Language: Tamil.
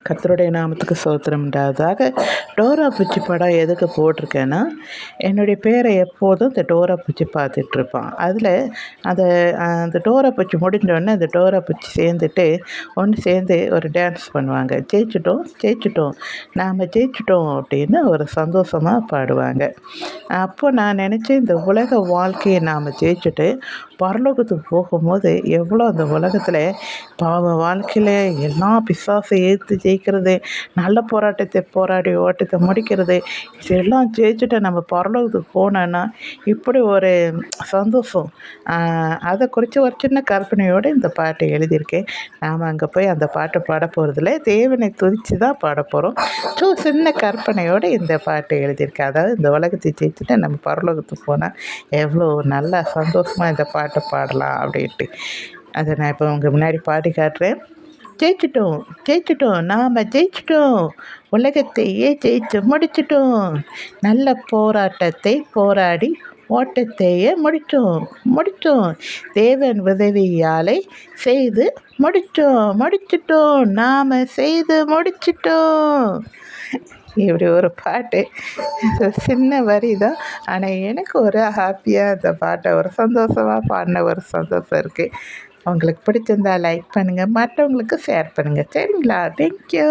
கர்த்தருடைய நாமத்துக்கு ஸ்தோத்திரம் உண்டாவதாக. டோரா பூச்சி படம் எதுக்கு போட்டிருக்கேன்னா, என்னுடைய பேரை எப்போதும் இந்த டோரா பூச்சி பார்த்துட்ருப்பான். அதில் அதை அந்த டோரா பூச்சி முடிஞ்சோடனே அந்த டோரா பூச்சி சேர்ந்துட்டு ஒன்று சேர்ந்து ஒரு டான்ஸ் பண்ணுவாங்க. ஜெயிச்சிட்டோம் ஜெயிச்சிட்டோம் நாம் ஜெயிச்சிட்டோம் அப்படின்னு ஒரு சந்தோஷமாக பாடுவாங்க. அப்போ நான் நினச்சேன், இந்த உலக வாழ்க்கையை நாம் ஜெயிச்சுட்டு பரலோகத்துக்கு போகும்போது எவ்வளோ அந்த உலகத்தில் பாவ வாழ்க்கையில் எல்லாம் பிசாசை எதிர்த்து ஜெயிக்கிறது, நல்ல போராட்டத்தை போராடி ஓட்டத்தை முடிக்கிறது, இதெல்லாம் ஜெயிச்சுட்டு நம்ம பரலோகத்துக்கு போனோன்னா இப்படி ஒரு சந்தோஷம். அதை குறித்து ஒரு சின்ன கற்பனையோடு இந்த பாட்டை எழுதியிருக்கேன். நாம் அங்கே போய் அந்த பாட்டை பாட போகிறதில்ல, தேவனை துதித்து தான் பாட போகிறோம். சின்ன கற்பனையோடு இந்த பாட்டை எழுதியிருக்கேன். அதாவது இந்த உலகத்தை ஜெயிச்சுட்டு நம்ம பரலோகத்துக்கு போனால் எவ்வளோ நல்லா சந்தோஷமாக இந்த பாட்டை பாடலாம் அப்படின்ட்டு அதை நான் இப்போ உங்கள் முன்னாடி பாடி காட்டுறேன். ஜெயிச்சிட்டோம் ஜெயிச்சிட்டோம் நாம் ஜெயிச்சிட்டோம், உலகத்தையே ஜெயிச்சு முடிச்சிட்டோம், நல்ல போராட்டத்தை போராடி ஓட்டத்தையே முடித்தோம், தேவன் உதவியாலே செய்து முடிச்சிட்டோம், நாம் செய்து முடிச்சிட்டோம். இப்படி ஒரு பாட்டு, சின்ன வரி தான், ஆனால் எனக்கு ஒரு ஹாப்பியாக அந்த பாட்டை ஒரு சந்தோஷமாக பாடின ஒரு சந்தோஷம் இருக்குது. உங்களுக்கு பிடிச்சிருந்தா லைக் பண்ணுங்கள், மற்றவங்களுக்கு ஷேர் பண்ணுங்கள். சரிங்களா? தேங்க்யூ.